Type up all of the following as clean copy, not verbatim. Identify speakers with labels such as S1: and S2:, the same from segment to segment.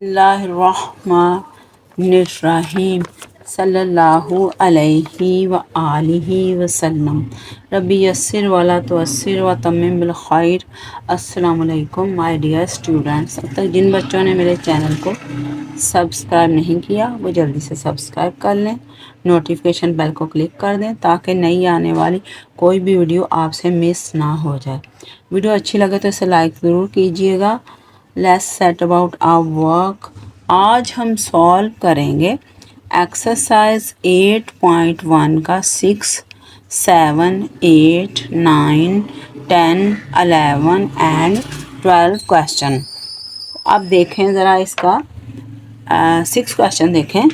S1: बिस्मिल्लाहिर्रहमानिर्रहीम सल्लल्लाहु अलैहि व आलिहि वसल्लम रब्बी यस्सिर वला तुअस्सिर व तम्मिम बिल खैर। अस्सलाम वालेकुम माय डियर स्टूडेंट्स। अब तक जिन बच्चों ने मेरे चैनल को सब्सक्राइब नहीं किया वो जल्दी से सब्सक्राइब कर लें, नोटिफिकेशन बेल को क्लिक कर दें ताकि नई आने वाली कोई भी वीडियो आपसे मिस ना हो जाए। वीडियो अच्छी लगे तो इसे लाइक ज़रूर कीजिएगा। Let's set about our work. आज हम सॉल्व करेंगे एक्सरसाइज 8.1 का 6, 7, 8, 9, 10, 11 एंड 12 क्वेश्चन। अब देखें ज़रा इसका 6 क्वेश्चन देखें।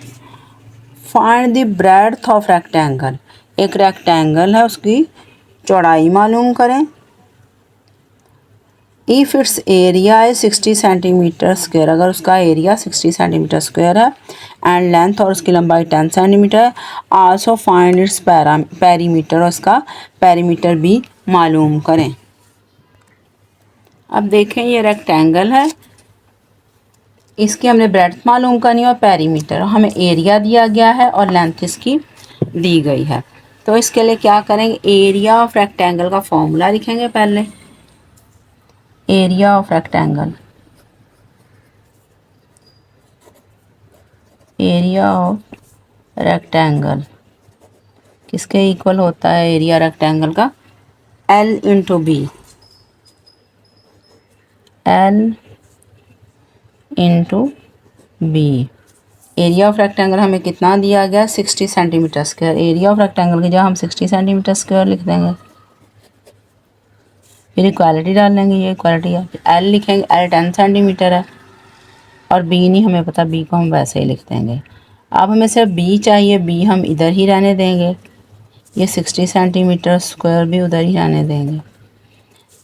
S1: Find the breadth of rectangle. एक रेक्टेंगल है, उसकी चौड़ाई मालूम करें। इफ़ इट्स एरिया है 60 सेंटीमीटर स्क्वायर, अगर उसका एरिया 60 सेंटीमीटर स्क्वायर है एंड लेंथ और उसकी लंबाई 10 सेंटीमीटर है। आल्सो फाइंड इट्स पेरीमीटर, और उसका पेरीमीटर भी मालूम करें। अब देखें ये रेक्टेंगल है, इसकी हमने ब्रेड्थ मालूम करनी है और पेरीमीटर। हमें एरिया दिया गया है और लेंथ इसकी दी गई है। तो इसके लिए क्या करेंगे, एरिया ऑफ रेक्टेंगल का फॉर्मूला लिखेंगे पहले। Area of rectangle, area of rectangle किसके इक्वल होता है एरिया रेक्टेंगल का, L into B. L into B. Area of rectangle हमें कितना दिया गया, 60 centimetre square. Area of rectangle की जगह हम 60 सेंटीमीटर स्क्वायर लिख देंगे, फिर इक्वालिटी डाल लेंगे। ये इक्वालिटी है, L लिखेंगे, L 10 सेंटीमीटर है और B नहीं हमें पता, B को हम वैसे ही लिख देंगे। अब हमें सिर्फ B चाहिए, B हम इधर ही रहने देंगे। ये 60 सेंटीमीटर स्क्वायर भी उधर ही रहने देंगे।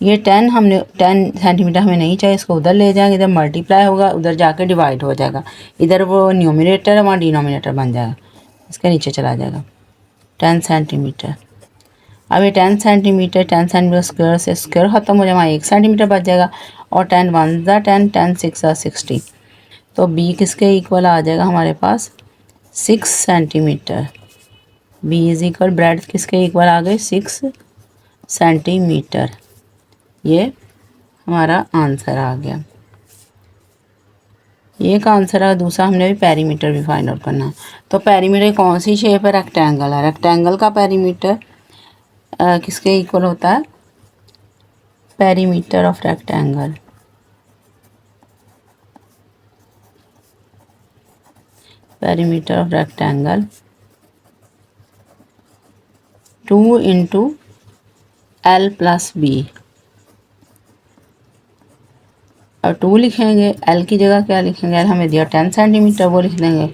S1: ये 10 सेंटीमीटर हमें नहीं चाहिए, इसको उधर ले जाएंगे, इधर मल्टीप्लाई होगा, उधर जाके डिवाइड हो जाएगा। इधर वो न्यूमिनेटर है, वहाँ डिनोमिनेटर बन जाएगा, इसके नीचे चला जाएगा 10 सेंटीमीटर। अब ये 10 सेंटीमीटर स्क्वायर से स्क्वायर ख़त्म हो जाएगा, 1 सेंटीमीटर बच जाएगा। और 10 1 ज़ा 10, 10 6 ज़ा 60। तो B किसके इक्वल आ जाएगा हमारे पास, 6 centimetre. B is equal breadth किसके इक्वल आ गई, 6 सेंटीमीटर। ये हमारा आंसर आ गया। ये का आंसर है। दूसरा हमने भी पेरीमीटर भी फाइंड आउट करना है। तो पेरीमीटर कौन सी शेप है, रेक्टेंगल है। रेक्टेंगल का पेरीमीटर किसके इक्वल होता है, perimeter of rectangle, perimeter of rectangle 2 into L plus B. और 2 लिखेंगे, L की जगह क्या लिखेंगे, L हमें दिया 10 सेंटीमीटर, वो लिख देंगे।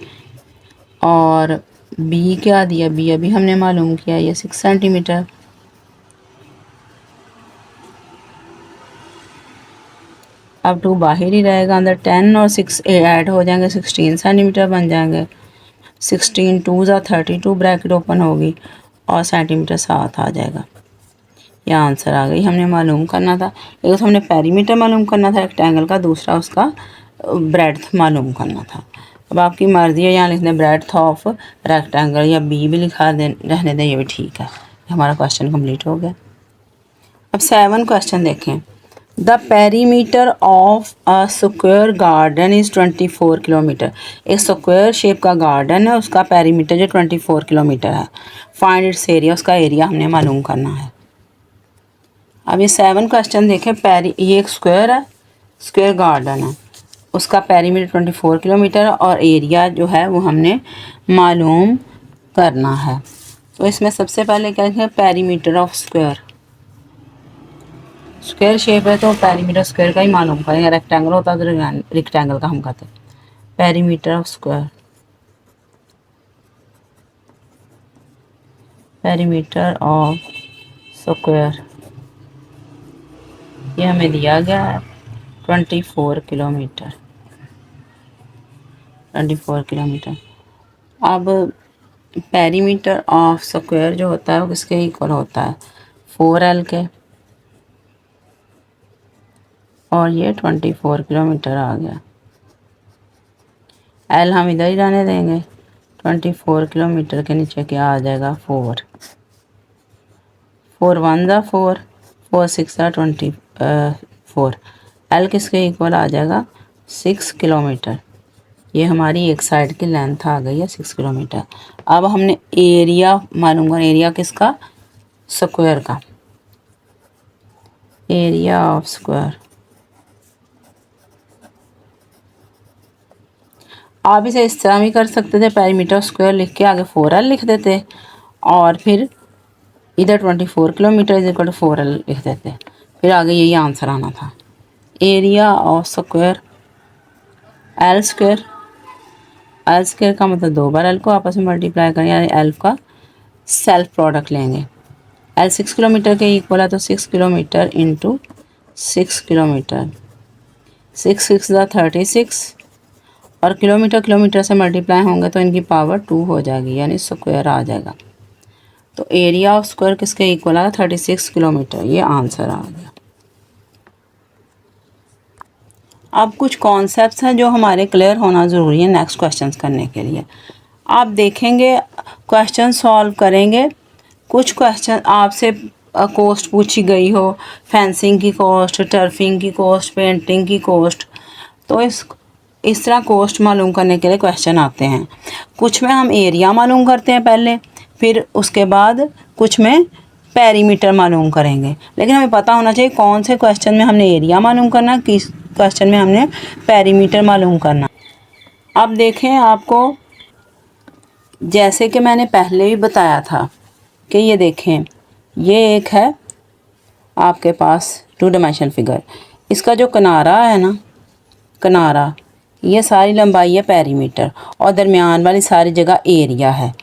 S1: और B क्या दिया, B अभी हमने मालूम किया, ये 6 सेंटीमीटर। अब 2 बाहर ही रहेगा, अंदर 10 और 6 ऐड हो जाएंगे, 16 सेंटीमीटर बन जाएंगे। 16 2 ज़ा 32, ब्रैकेट ओपन होगी और सेंटीमीटर साथ आ जाएगा। यह आंसर आ गई। हमने मालूम करना था, एक तो हमने पेरीमीटर मालूम करना था रेक्टेंगल का, दूसरा उसका ब्रेड्थ मालूम करना था। अब आपकी मर्ज़ी है, यहाँ लिख दें ब्रेड्थ ऑफ रेक्टेंगल, या बी भी लिखा दें, रहने दें, ये भी ठीक है। हमारा क्वेश्चन कंप्लीट हो गया। अब 7 क्वेश्चन देखें। The perimeter of a square garden is 24 kilometre. एक स्क्वायर शेप का गार्डन है, उसका पेरीमीटर जो 24 किलोमीटर है। फाइंड इट्स एरिया, उसका एरिया हमने मालूम करना है। अब ये 7 क्वेश्चन देखें। ये एक स्क्वायर है, स्क्वायर गार्डन है, उसका पेरीमीटर 24 किलोमीटर और एरिया जो है वो हमने मालूम करना है। तो इसमें सबसे पहले क्या लिखें, perimeter of square. Square shape है तो पेरीमीटर स्क्वायर का ही मालूम करेंगे। रेक्टेंगल होता तो रेक्टेंगल का हम कहते हैं। Perimeter of square, perimeter of square ये हमें दिया गया है 24 किलोमीटर, 24 किलोमीटर। अब पेरीमीटर ऑफ स्क्वायर जो होता है वो किसके इक्वल होता है, 4L के, और ये 24 किलोमीटर आ गया। एल हम इधर ही रहने देंगे। 24 किलोमीटर के नीचे क्या आ जाएगा 4, 4 1 ज़ा 4, 4 6 ज़ा 24। एल किसके इक्वल आ जाएगा 6 किलोमीटर। ये हमारी एक साइड की लेंथ आ गई है 6 किलोमीटर। अब हमने एरिया मालूम करना, एरिया किसका, स्क्वायर का, एरिया ऑफ स्क्वायर। आप इसे इस तरह भी कर सकते थे, पेरीमीटर स्क्वायर लिख के आगे 4L लिख देते और फिर इधर 24 kilometre is equal to 4L लिख देते, फिर आगे यही आंसर आना था। Area of square L square, L square का मतलब 2 बार एल को आपस में मल्टीप्लाई करें, यानी एल का सेल्फ प्रोडक्ट लेंगे। एल 6 किलोमीटर के इक्वल है तो 6 किलोमीटर इंटू 6 किलोमीटर, 6 6 ज़ा 36 और किलोमीटर किलोमीटर से मल्टीप्लाई होंगे तो इनकी पावर 2 हो जाएगी, यानी स्क्वायर आ जाएगा। तो एरिया ऑफ स्क्वायर किसके इक्वल आया 36 किलोमीटर, ये आंसर आ गया। अब कुछ कॉन्सेप्ट्स हैं जो हमारे क्लियर होना ज़रूरी है नेक्स्ट क्वेश्चंस करने के लिए। आप देखेंगे क्वेश्चन सॉल्व करेंगे, कुछ क्वेश्चन आपसे कॉस्ट पूछी गई हो, फेंसिंग की कॉस्ट, टर्फिंग की कॉस्ट, पेंटिंग की कॉस्ट, तो इस तरह कॉस्ट मालूम करने के लिए क्वेश्चन आते हैं। कुछ में हम एरिया मालूम करते हैं पहले, फिर उसके बाद कुछ में पेरीमीटर मालूम करेंगे। लेकिन हमें पता होना चाहिए कौन से क्वेश्चन में हमने एरिया मालूम करना, किस क्वेश्चन में हमने पेरीमीटर मालूम करना। अब देखें, आपको जैसे कि मैंने पहले भी बताया था कि ये देखें, ये एक है आपके पास 2 डायमेंशनल फिगर, इसका जो किनारा है ना, किनारा, ये सारी लंबाई है पेरीमीटर और दरमियान वाली सारी जगह एरिया है।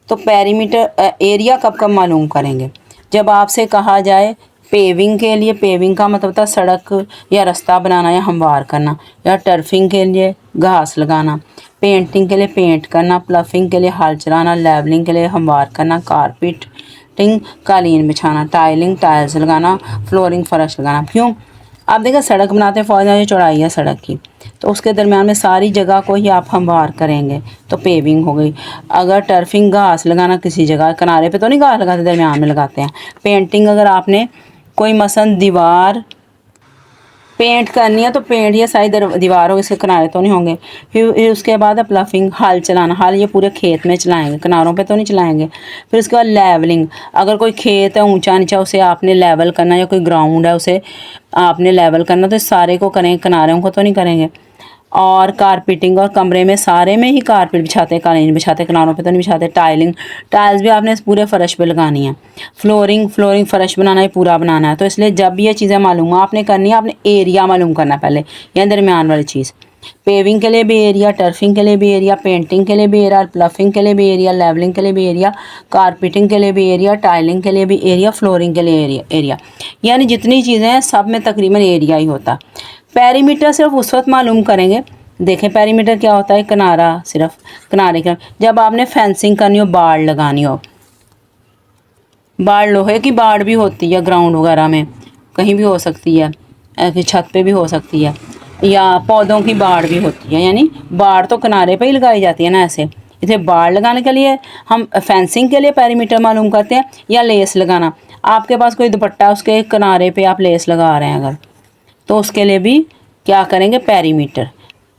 S1: तो पेरीमीटर एरिया कब कब मालूम करेंगे, जब आपसे कहा जाए पेविंग के लिए, पेविंग का मतलब होता है सड़क या रास्ता बनाना या हमवार करना, या टर्फिंग के लिए घास लगाना, पेंटिंग के लिए पेंट करना, प्लफिंग के लिए हल चलाना, लेवलिंग के लिए हमवार करना, कारपेटिंग कालीन बिछाना, टाइलिंग टाइल्स लगाना, फ्लोरिंग फर्श लगाना। क्यों, आप देखिए सड़क बनाते हैं, फौज जो चौड़ाई है सड़क की, तो उसके दरमियान में सारी जगह को ही आप हमवार करेंगे तो पेविंग हो गई। अगर टर्फिंग घास लगाना, किसी जगह किनारे पे तो नहीं घास लगाते, दरमियान में लगाते हैं। पेंटिंग, अगर आपने कोई मसलन दीवार पेंट करनी है तो पेंट ये सारी दीवार हो, इसके किनारे तो नहीं होंगे। फिर उसके बाद प्लफिंग, हल चलाना, हल ये पूरे खेत में चलाएंगे, किनारों पे तो नहीं चलाएंगे। फिर उसके बाद लेवलिंग, अगर कोई खेत है ऊंचा नीचा उसे आपने लेवल करना, या कोई ग्राउंड है उसे आपने लेवल करना, तो सारे को करेंगे, किनारों को तो नहीं करेंगे। और कारपेटिंग, और कमरे में सारे में ही कारपेट बिछाते हैं, कालीन बिछाते, किनारों पे तो नहीं बिछाते। टाइलिंग, टाइल्स भी आपने पूरे फर्श पे लगानी है। फ्लोरिंग, फ्लोरिंग फर्श बनाना है, पूरा बनाना है। तो इसलिए जब ये चीज़ें मालूम आपने करनी है, आपने एरिया मालूम करना पहले, या दरमियान वाली चीज़। पेविंग के लिए भी एरिया, टर्फिंग के लिए भी एरिया, पेंटिंग के लिए भी एरिया, प्लफिंग के लिए भी एरिया, लेवलिंग के लिए भी एरिया, कारपेटिंग के लिए भी एरिया, टाइलिंग के लिए भी एरिया, फ्लोरिंग के लिए एरिया। यानी जितनी चीज़ें हैं सब में तकरीबन एरिया ही होता। पेरीमीटर सिर्फ उस वक्त मालूम करेंगे, देखें पेरीमीटर क्या होता है, किनारा, सिर्फ किनारे का। जब आपने फेंसिंग करनी हो, बाड़ लगानी हो, बाड़ लोहे की बाड़ भी होती है ग्राउंड वगैरह में, कहीं भी हो सकती है, ऐसे छत पे भी हो सकती है, या पौधों की बाड़ भी होती है। यानी बाड़ तो किनारे पे ही लगाई जाती है ना, ऐसे। इसे बाड़ लगाने के लिए हम फेंसिंग के लिए पेरीमीटर मालूम करते हैं, या लेस लगाना, आपके पास कोई दुपट्टा उसके किनारे पे आप लेस लगा रहे हैं अगर, तो उसके लिए भी क्या करेंगे, पेरीमीटर।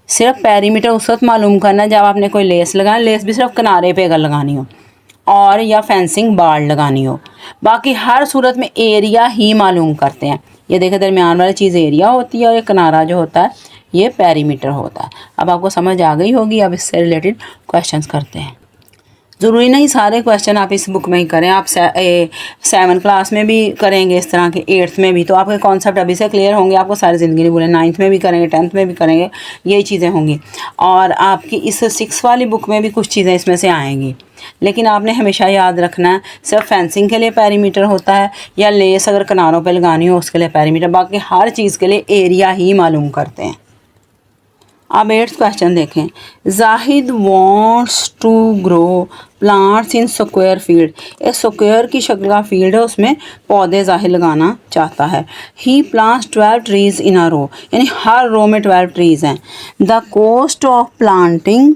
S1: सिर्फ पेरीमीटर उस वक्त मालूम करना जब आपने कोई लेस लगाना, लेस भी सिर्फ किनारे पे अगर लगानी हो, और या फेंसिंग बाड़ लगानी हो। बाकी हर सूरत में एरिया ही मालूम करते हैं। ये देखें, दरमियान वाली चीज़ एरिया होती है और ये किनारा जो होता है ये पेरीमीटर होता है। अब आपको समझ आ गई होगी। अब इससे रिलेटेड क्वेश्चंस करते हैं। ज़रूरी नहीं सारे क्वेश्चन आप इस बुक में ही करें, आप 7 क्लास में भी करेंगे इस तरह के, 8th में भी, तो आपके कॉन्सेप्ट अभी से क्लियर होंगे, आपको सारी ज़िंदगी नहीं भूलें। 9th में भी करेंगे, 10th में भी करेंगे, यही चीज़ें होंगी। और आपकी इस 6 वाली बुक में भी कुछ चीज़ें इसमें से आएंगी, लेकिन आपने हमेशा याद रखना है सिर्फ फेंसिंग के लिए पेरीमीटर होता है, या लेस अगर किनारों पर लगानी हो उसके लिए पेरीमीटर। बाकी हर चीज़ के लिए एरिया ही मालूम करते हैं। अब 8th क्वेश्चन देखें। Zahid wants to grow plants in square field. एक स्क्वायर की शक्ल का फील्ड है, उसमें पौधे जाहिद लगाना चाहता है। ही प्लांट्स 12 ट्रीज इन अ रो, यानी हर रो में 12 ट्रीज हैं। The cost of planting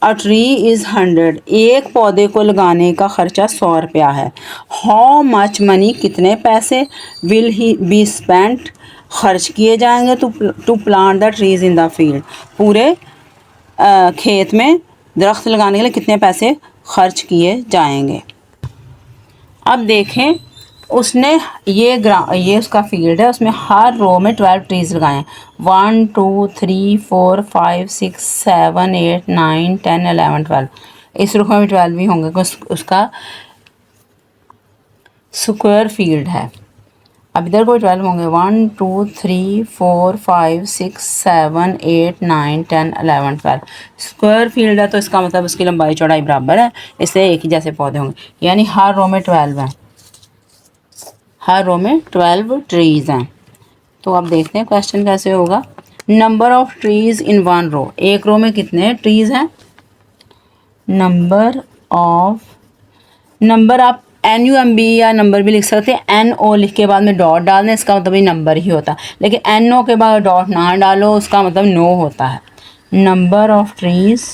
S1: a tree is 100, एक पौधे को लगाने का खर्चा 100 रुपया है। हाउ मच मनी, कितने पैसे, विल ही बी स्पेंट, खर्च किए जाएंगे to plant the trees in the field, पूरे खेत में दरख्त लगाने के लिए कितने पैसे खर्च किए जाएंगे। अब देखें, उसने ये उसका फील्ड है, उसमें हर रो में 12 ट्रीज लगाए हैं। 1 2 3 4 5 6 7 8 9 10 11 12, इस रुख में भी 12 भी होंगे, उसका स्क्वायर फील्ड है। अब इधर कोई 12 होंगे, 1 2 3 4 5 6 7 8 9 10 11 12, स्क्वायर फील्ड है तो इसका मतलब उसकी लंबाई चौड़ाई बराबर है, इसलिए एक ही जैसे पौधे होंगे, यानी हर रो में 12 हैं, हर रो में 12 ट्रीज हैं। तो अब देखते हैं क्वेश्चन कैसे होगा। Number of trees in one row, एक रो में कितने ट्रीज हैं। नंबर आप NUMB या नंबर भी लिख सकते हैं, NO लिख के बाद में डॉट डालने, इसका मतलब ये नंबर ही होता है, लेकिन NO के बाद डॉट ना डालो, उसका मतलब नो होता है। Number of trees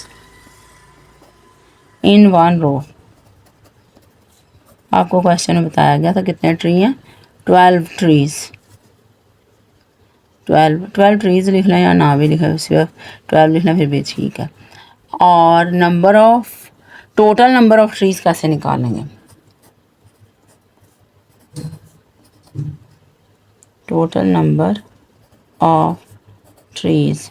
S1: in one row, आपको क्वेश्चन में बताया गया था कितने ट्री हैं, 12 ट्रीज। 12 ट्रीज लिख लें या ना भी लिखें, सिर्फ 12 लिखना फिर भी ठीक है। और टोटल नंबर ऑफ ट्रीज कैसे निकालेंगे। टोटल नंबर ऑफ ट्रीज,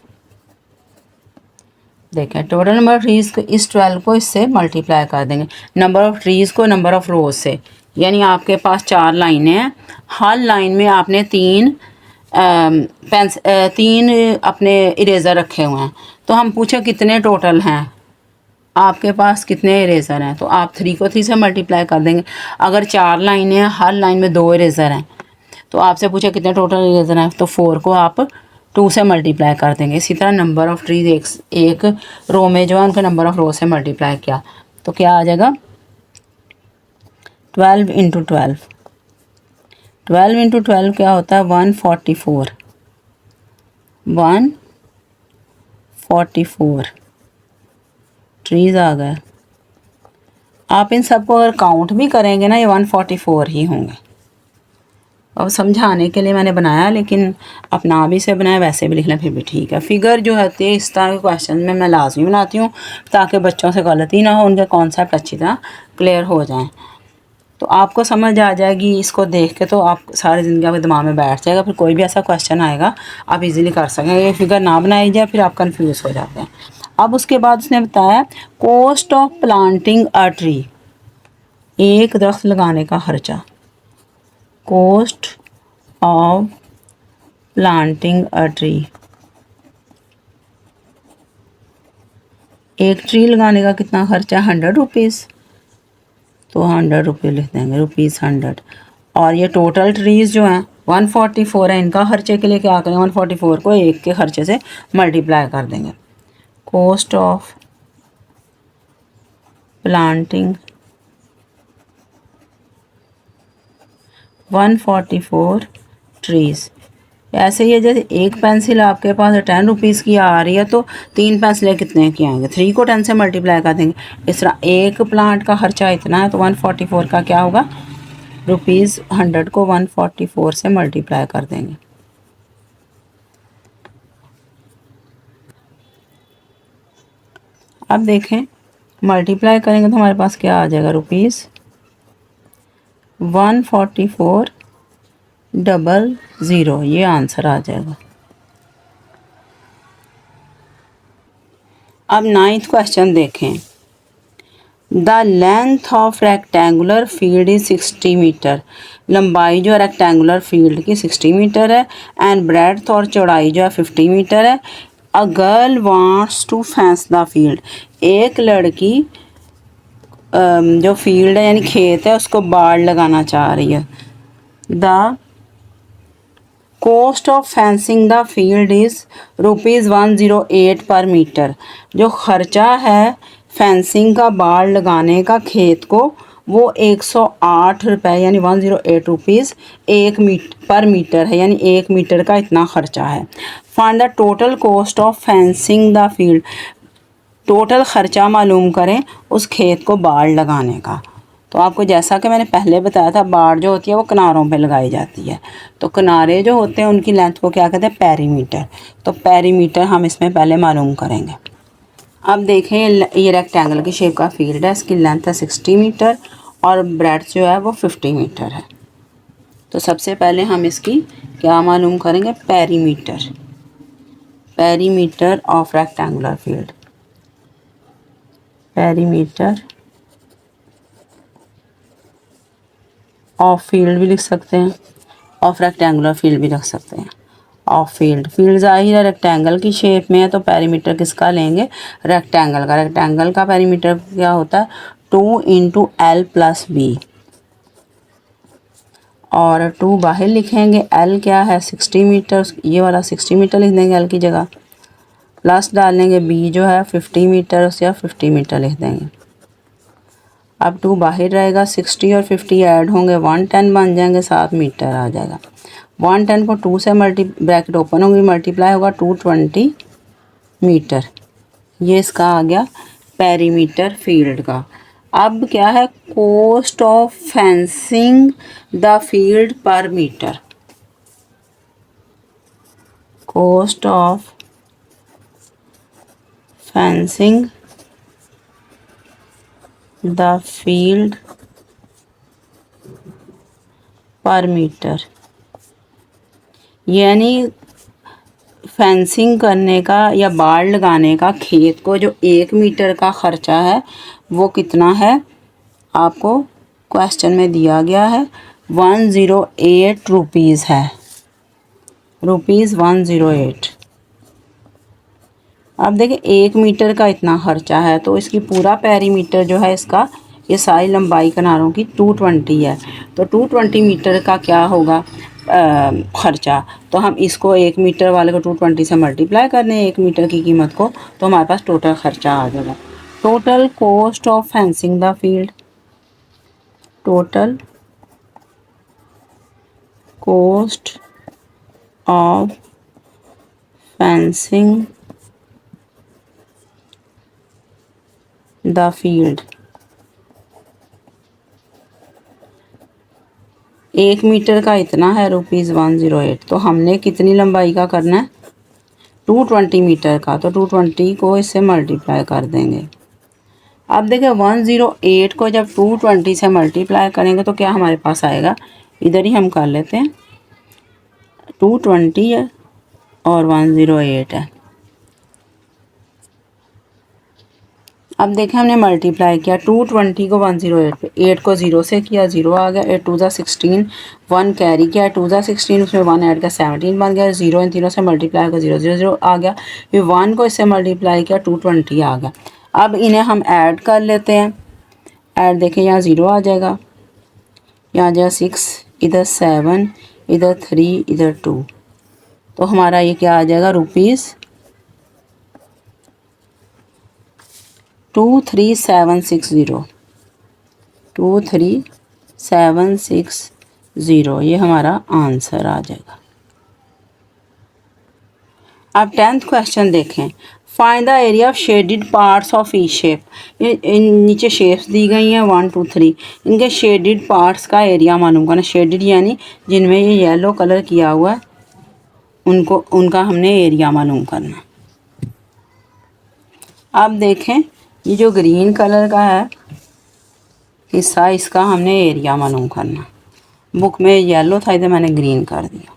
S1: देखें टोटल नंबर ऑफ ट्रीज को, इस 12 को इससे मल्टीप्लाई कर देंगे, नंबर ऑफ ट्रीज को नंबर ऑफ रोज से, यानी आपके पास 4 लाइनें हैं, हर लाइन में आपने 3 अपने इरेज़र रखे हुए हैं। तो हम पूछे कितने टोटल हैं, आपके पास कितने इरेज़र हैं, तो आप 3 को 3 से मल्टीप्लाई कर देंगे। अगर 4 लाइनें हैं, हर लाइन में 2 इरेज़र हैं, तो आपसे पूछे कितने टोटल इरेज़र हैं, तो 4 को आप 2 से मल्टीप्लाई कर देंगे। इसी तरह नंबर ऑफ़ ट्रीज एक रो में जो है उनके नंबर ऑफ़ रो से मल्टीप्लाई किया, तो क्या आ जाएगा 12 इंटू 12। 12 इंटू 12 क्या होता है 144, 144 ट्रीज आ गए। आप इन सबको अगर काउंट भी करेंगे ना, ये 144 ही होंगे। अब समझाने के लिए मैंने बनाया, लेकिन अपना भी से बनाया, वैसे भी लिखना फिर भी ठीक है। फिगर जो होती है इस तरह के क्वेश्चन में मैं लाजमी बनाती हूँ, ताकि बच्चों से गलती ना हो, उनके कॉन्सेप्ट अच्छी तरह क्लियर हो जाएं। तो आपको समझ आ जाएगी इसको देख के, तो आप सारी ज़िंदगी आपके दिमाग में बैठ जाएगा, फिर कोई भी ऐसा क्वेश्चन आएगा आप इजीली कर सकेंगे। ये फिगर ना बनाई जाए फिर आप कंफ्यूज हो जाते हैं। अब उसके बाद उसने बताया cost of planting a tree, एक दरख्त लगाने का खर्चा। Cost of planting a tree, एक ट्री लगाने का कितना खर्चा, 100 रुपीज़, तो 100 रुपये लिख देंगे, ₹100। और ये टोटल ट्रीज़ जो हैं 144 है, इनका खर्चे के लिए क्या करें, 144 को एक के खर्चे से मल्टीप्लाई कर देंगे। Cost of planting 144 trees. ऐसे ही है, जैसे एक पेंसिल आपके पास 10 रुपीज़ की आ रही है, तो 3 पेंसिलें कितने की आएंगे, 3 को 10 से मल्टीप्लाई कर देंगे। इस तरह एक प्लांट का खर्चा इतना है, तो 144 का क्या होगा, ₹100 को 144 से मल्टीप्लाई कर देंगे। अब देखें मल्टीप्लाई करेंगे तो हमारे पास क्या आ जाएगा, ₹144,000, ये आंसर आ जाएगा। अब 9th क्वेश्चन देखें। The length of rectangular field is 60 metre, लंबाई जो है रेक्टेंगुलर फील्ड की 60 मीटर है, एंड ब्रेड्थ और चौड़ाई जो है 50 मीटर है। A girl wants to fence the field, एक लड़की जो फील्ड है यानी खेत है उसको बाड़ लगाना चाह रही है। The cost of fencing the field is ₹108 पर मीटर, जो ख़र्चा है फेंसिंग का बाड़ लगाने का खेत को वो 108 रुपये यानी 108 रुपीज़ पर मीटर है, यानी 1 मीटर का इतना ख़र्चा है। Find the total cost of fencing the field, total ख़र्चा मालूम करें उस खेत को बाड़ लगाने का। तो आपको जैसा कि मैंने पहले बताया था, बाड़ जो होती है वो किनारों पे लगाई जाती है। तो किनारे जो होते हैं उनकी लेंथ को क्या कहते हैं, पेरीमीटर। तो पेरीमीटर हम इसमें पहले मालूम करेंगे। अब देखें, ये रेक्टेंगल की शेप का फील्ड है, इसकी लेंथ है 60 मीटर और ब्रेड्थ जो है वो 50 मीटर है। तो सबसे पहले हम इसकी क्या मालूम करेंगे, perimeter. Perimeter of rectangular field, perimeter of field भी लिख सकते हैं, ऑफ रेक्टेंगुलर फील्ड भी रख सकते हैं। ऑफ फील्ड, फील्ड ज़ाहिर है रेक्टेंगल की शेप में है, तो पेरीमीटर किसका लेंगे, रेक्टेंगल का। रेक्टेंगल का पेरीमीटर क्या होता है, 2 × L+B। और 2 बाहर लिखेंगे, L क्या है 60 मीटर, ये वाला 60 मीटर लिख देंगे L की जगह, प्लस डालेंगे B जो है 50 मीटर, या 50 मीटर लिख देंगे। अब 2 बाहर रहेगा, 60 और 50 ऐड होंगे 110 बन जाएंगे, 7 मीटर आ जाएगा। 110 को 2 से ब्रैकेट ओपन होंगी, मल्टीप्लाई होगा 220 मीटर। ये इसका आ गया पेरीमीटर फील्ड का। अब क्या है, cost of fencing the field per metre. Cost of fencing the field per metre, यानी फेंसिंग करने का या बाड़ लगाने का खेत को जो 1 मीटर का ख़र्चा है वो कितना है, आपको क्वेश्चन में दिया गया है 108 रुपीज़ है, रुपीज़ 108। अब देखिए 1 मीटर का इतना ख़र्चा है, तो इसकी पूरा पेरीमीटर जो है इसका, ये सारी लंबाई किनारों की 220 है। तो 220 मीटर का क्या होगा ख़र्चा, तो हम इसको 1 मीटर वाले को 220 से मल्टीप्लाई कर दें 1 मीटर की कीमत को, तो हमारे पास टोटल ख़र्चा आ जाएगा। Total cost of fencing the field, total cost of fencing the field, 1 metre का इतना है, रुपीज़ 108। तो हमने कितनी लंबाई का करना है, 220 मीटर का, तो 220 को इससे मल्टीप्लाई कर देंगे। अब देखिए 108 को जब 220 से मल्टीप्लाई करेंगे तो क्या हमारे पास आएगा, इधर ही हम कर लेते हैं, 220 है और 108 है। अब देखें हमने मल्टीप्लाई किया, 220 को 108 पे, 8 को 0 से किया, 0 आ गया, 8 2 16, 1 कैरी किया, 2 16, उसमें 1 ऐड किया 17 बन गया, 0 इन तीनों से मल्टीप्लाई का 0 0 0 आ गया, फिर 1 को इससे मल्टीप्लाई किया 220 आ गया। अब इन्हें हम ऐड कर लेते हैं, ऐड देखें यहाँ 0 आ जाएगा, यहाँ आ जाएगा 6, इधर 7, इधर 3, इधर 2, तो हमारा ये क्या आ जाएगा, रुपीज़ 23760, 23760, ये हमारा आंसर आ जाएगा। अब 10th क्वेश्चन देखें, find the area of shaded parts of each shape. नीचे शेप्स दी गई हैं 1 2 3, इनके शेडेड पार्ट्स का एरिया मालूम करना। शेडेड यानी जिनमें ये येलो कलर किया हुआ है उनका हमने एरिया मालूम करना। अब देखें, ये जो ग्रीन कलर का है हिस्सा, इसका हमने एरिया मालूम करना। बुक में येलो था, इधर मैंने ग्रीन कर दिया।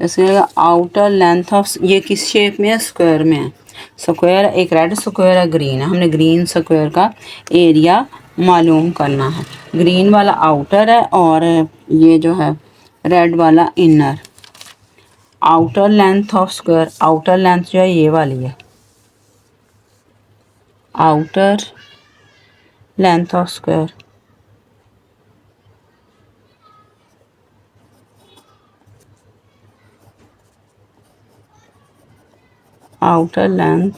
S1: इसके आउटर लेंथ ऑफ, ये किस शेप में है, स्क्वायर में है। स्क्वायर, एक रेड स्क्वायर है, ग्रीन है, हमने ग्रीन स्क्वायर का एरिया मालूम करना है। ग्रीन वाला आउटर है और ये जो है रेड वाला inner. Outer length of square, outer length जो है ये वाली है, outer length of square, outer length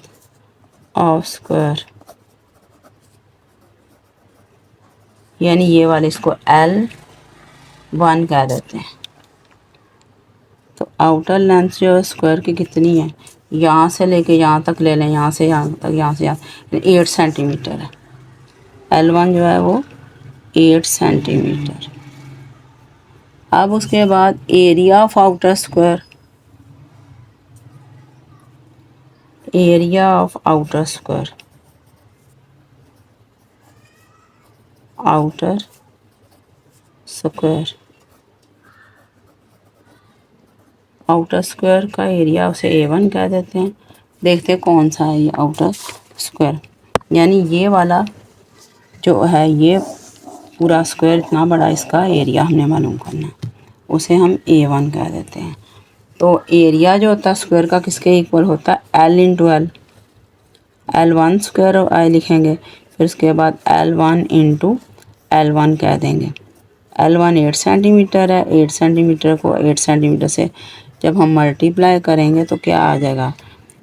S1: of square, यानी ये वाले, इसको L1 कह देते हैं। तो आउटर लेंथ जो है स्क्वायर की कितनी है, यहाँ से लेके यहाँ तक ले लें, यहाँ से यहाँ तक, यहाँ से यहाँ 8 सेंटीमीटर है। L1 जो है वो 8 सेंटीमीटर। अब उसके बाद area of outer square, area of outer square, outer square, outer square का एरिया उसे A1 कह देते हैं। देखते हैं कौन सा है ये आउटर स्क्वायर, यानी ये वाला जो है ये पूरा स्क्वायर इतना बड़ा, इसका एरिया हमने मालूम करना है, उसे हम A1 कह देते हैं। तो एरिया जो होता है स्क्वायर का किसके इक्वल होता है, L into L, L1 square और I लिखेंगे, फिर उसके बाद L1 इंटू L1 कह देंगे। L1 8 सेंटीमीटर है, 8 सेंटीमीटर को 8 सेंटीमीटर से जब हम मल्टीप्लाई करेंगे तो क्या आ जाएगा,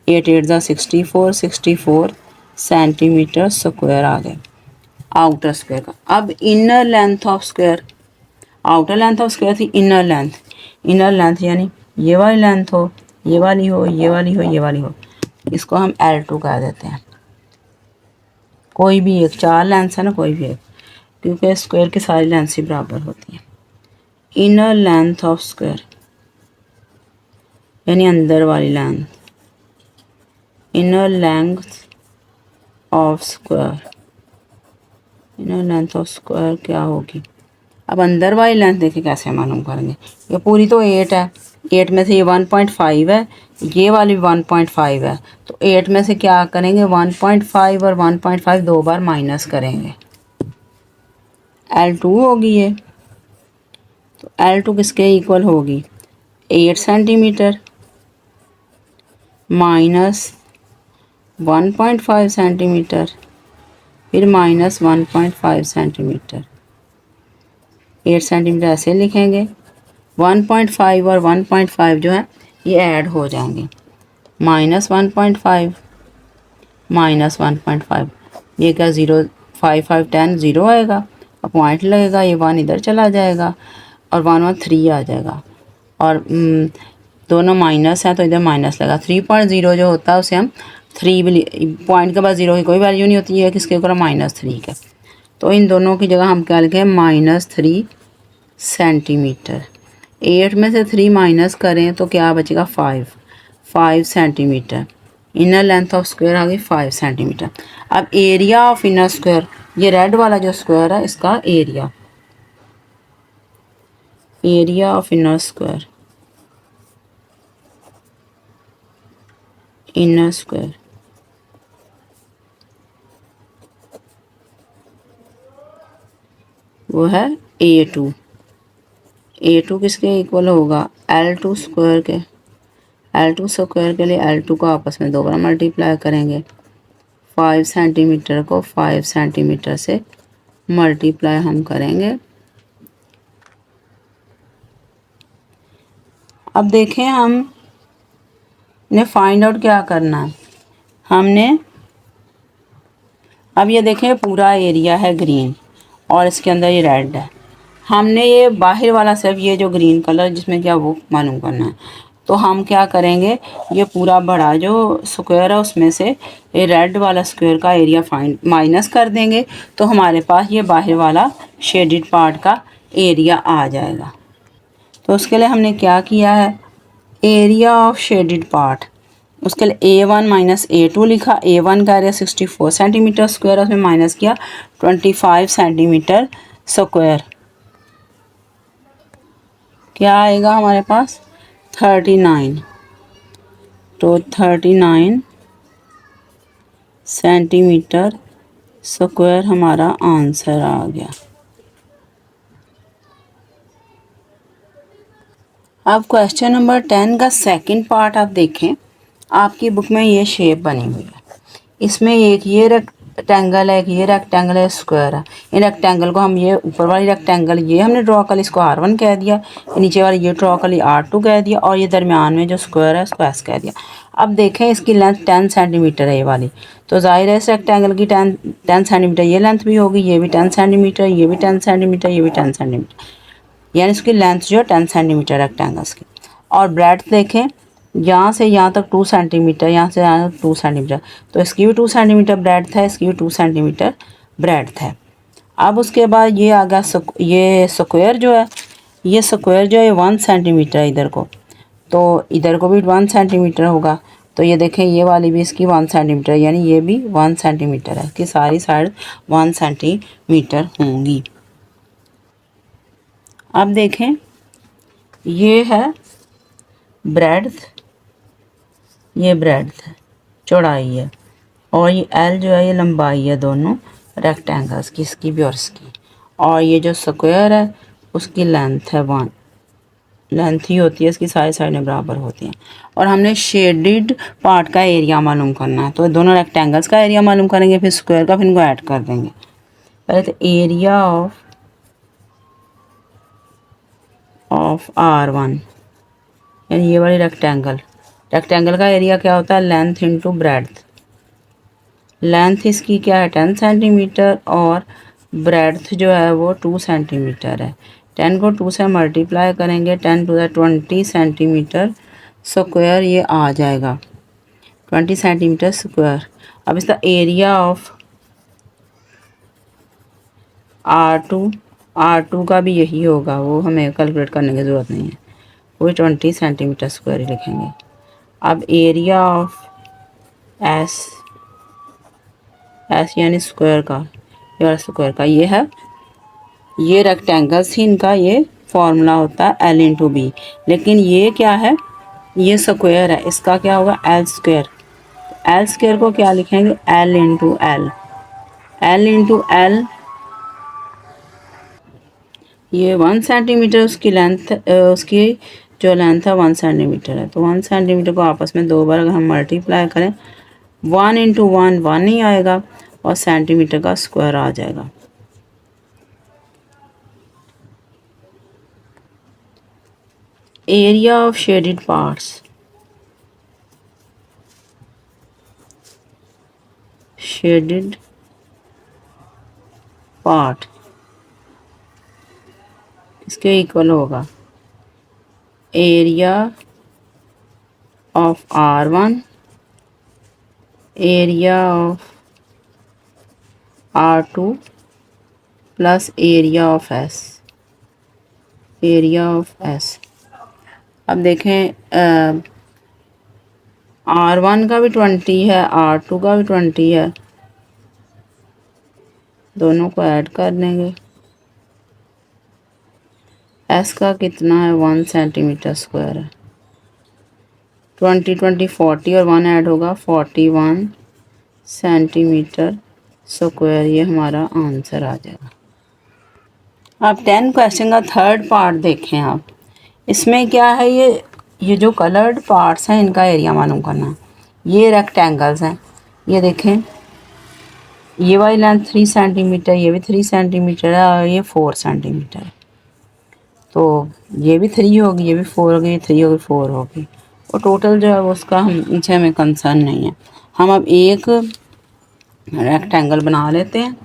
S1: 8 8 ज़ा 64, 64 सेंटीमीटर स्क्वायर आ गए आउटर स्क्वायर का। अब inner length of square, outer length of square थी, इनर लेंथ, इनर लेंथ यानी ये वाली लेंथ हो, ये वाली हो, ये वाली हो, ये वाली हो, इसको हम L2 कह देते हैं। कोई भी एक, 4 लेंथ है ना, कोई भी एक, क्योंकि स्क्वायर की सारी लेंथ ही बराबर होती हैं। इनर लेंथ ऑफ स्क्वायर यानी अंदर वाली length, inner length of square, inner length of square क्या होगी। अब अंदर वाली लेंथ देखिए कैसे मालूम करेंगे, ये पूरी तो 8 है, 8 में से ये 1.5 है, ये वाली 1.5 है, तो 8 में से क्या करेंगे, 1.5 और 1.5 दो बार माइनस करेंगे, L2 होगी ये। तो L2 किसके इक्वल होगी, 8 सेंटीमीटर माइनस 1.5 सेंटीमीटर, फिर माइनस 1.5 सेंटीमीटर। 8 सेंटीमीटर ऐसे लिखेंगे, 1.5 और 1.5 जो है ये ऐड हो जाएंगे, माइनस 1.5 माइनस 1.5, ये क्या 0 5 5 10 0 आएगा और पॉइंट लगेगा, ये 1 इधर चला जाएगा और 1 1 3 आ जाएगा, और दोनों माइनस हैं तो इधर माइनस लगा। 3.0 जो होता है उसे हम 3 भी, पॉइंट के बाद 0 की कोई वैल्यू नहीं होती है, किसके ऊपर, -3 के। तो इन दोनों की जगह हम क्या लिखें, -3 सेंटीमीटर। 8 में से 3 माइनस करें तो क्या बचेगा, 5 centimetre. Inner length of square आ गई 5 सेंटीमीटर। अब एरिया ऑफ इनर स्क्वायर, ये रेड वाला जो स्क्वायर है इसका area, area of inner square, inner square वो है A2। A2 किसके इक्वल होगा, L2 स्क्वायर के। L2 स्क्वायर के लिए L2 को आपस में दो बार मल्टीप्लाई करेंगे, 5 सेंटीमीटर को 5 सेंटीमीटर से मल्टीप्लाई हम करेंगे। अब देखें हमने फाइंड आउट क्या करना है, हमने अब ये देखें पूरा एरिया है ग्रीन और इसके अंदर ये रेड है, हमने ये बाहर वाला सिर्फ ये जो ग्रीन कलर जिसमें क्या वो मालूम करना है। तो हम क्या करेंगे, ये पूरा बड़ा जो स्क्वायर है उसमें से ये रेड वाला स्क्वायर का एरिया माइनस कर देंगे, तो हमारे पास ये बाहर वाला शेडेड पार्ट का एरिया आ जाएगा। तो उसके लिए हमने क्या किया है, एरिया ऑफ शेडेड पार्ट, उसके लिए A1 माइनस A2 लिखा। A1 का एरिया 64 सेंटीमीटर स्क्वायर, उसमें माइनस किया 25 सेंटीमीटर स्क्वायर, क्या आएगा हमारे पास 39। तो 39 सेंटीमीटर स्क्वायर हमारा आंसर आ गया। अब क्वेश्चन नंबर 10 का सेकंड पार्ट आप देखें, आपकी बुक में ये शेप बनी हुई है, इसमें एक ये रेक्टेंगल है, एक ये रेक्टेंगल है, स्क्वायर है। इन रेक्टेंगल को हम, ये ऊपर वाली रेक्टेंगल ये हमने ड्रॉ कर ली, इसको R1 कह दिया, नीचे वाली ये ड्रॉ कर ली R2 कह दिया, और ये दरमियान में जो स्क्वायर है उसको S कह दिया। अब देखें इसकी लेंथ 10 सेंटीमीटर है ये वाली, तो ज़ाहिर है इस रेक्टेंगल की 10 सेंटीमीटर ये लेंथ भी होगी, ये भी 10 सेंटीमीटर, ये भी 10 सेंटीमीटर, ये भी 10 सेंटीमीटर, यानी इसकी लेंथ जो है 10 सेंटीमीटर रेक्टेंगल्स की। और ब्रेड्थ देखें, यहाँ से यहाँ तक 2 सेंटीमीटर, यहाँ से यहाँ तक 2 सेंटीमीटर, तो इसकी भी 2 सेंटीमीटर ब्रेड्थ है, इसकी भी 2 सेंटीमीटर ब्रेड्थ है। अब उसके बाद ये आ गया ये स्क्वायर जो है, ये स्क्वायर जो है 1 सेंटीमीटर है इधर को, तो इधर को भी 1 सेंटीमीटर होगा। तो ये देखें ये वाली भी इसकी 1 सेंटीमीटर, यानी ये भी 1 सेंटीमीटर है, कि सारी साइड 1 सेंटीमीटर होंगी। अब देखें ये है ब्रेड्थ, ये ब्रेड्थ है, चौड़ाई है, और ये एल जो है ये लंबाई है दोनों रेक्टेंगल्स की, इसकी भी और इसकी। और ये जो स्क्वायर है उसकी लेंथ है 1, लेंथ ही होती है इसकी, सारी साइडें बराबर होती हैं। और हमने शेडेड पार्ट का एरिया मालूम करना है, तो दोनों रेक्टेंगल्स का एरिया मालूम करेंगे, फिर स्क्वायर का, फिर इनको ऐड कर देंगे। पहले तो एरिया ऑफ R1, यानी ये वाली रेक्टेंगल, रेक्टेंगल का एरिया क्या होता है, लेंथ इंटू ब्रेड्थ। लेंथ इसकी क्या है 10 सेंटीमीटर, और ब्रेड्थ जो है वो 2 सेंटीमीटर है। 10 को 2 से मल्टीप्लाई करेंगे, 10 टू द 20 सेंटीमीटर स्क्वायर ये आ जाएगा, 20 सेंटीमीटर स्क्वायर। अब इसका एरिया ऑफ R2 का भी यही होगा, वो हमें कैलकुलेट करने की ज़रूरत नहीं है, वो 20 सेंटीमीटर स्क्वायर ही लिखेंगे। अब एरिया ऑफ एस यानी स्क्वायर का, ये वाला स्क्वायर का, ये है, ये रेक्टेंगल्स ही इनका ये फॉर्मूला होता है L इंटू बी, लेकिन ये क्या है, ये स्क्वायर है, इसका क्या होगा L स्क्वायर। L स्क्वायर को क्या लिखेंगे, L into L, L into L, ये 1 सेंटीमीटर उसकी लेंथ, उसकी जो लेंथ है 1 सेंटीमीटर है, तो 1 सेंटीमीटर को आपस में 2 बार अगर हम मल्टीप्लाई करें, 1 इंटू 1 1 ही आएगा, और सेंटीमीटर का स्क्वायर आ जाएगा। Area of shaded parts, shaded part इसके इक्वल होगा area of R1, area of R2 plus area of S, area of S। अब देखें R1 का भी 20 है, R2 का भी 20 है, दोनों को ऐड कर देंगे। S का कितना है 1 सेंटीमीटर स्क्वायर है, 20 20 40 और 1 ऐड होगा 41 सेंटीमीटर स्क्वायर, ये हमारा आंसर आ जाएगा। अब 10 क्वेश्चन का थर्ड पार्ट देखें आप, इसमें क्या है, ये जो कलर्ड पार्ट्स हैं इनका एरिया मालूम करना है। ये रेक्टेंगल्स हैं, ये देखें ये वाली लेंथ 3 सेंटीमीटर, ये भी 3 सेंटीमीटर है, और ये 4 सेंटीमीटर है, तो ये भी 3 होगी, ये भी 4 होगी, ये 3 होगी, 4 होगी, और टोटल जो है वो उसका नीचे हमें कंसर्न नहीं है। हम अब एक रेक्टेंगल बना लेते हैं,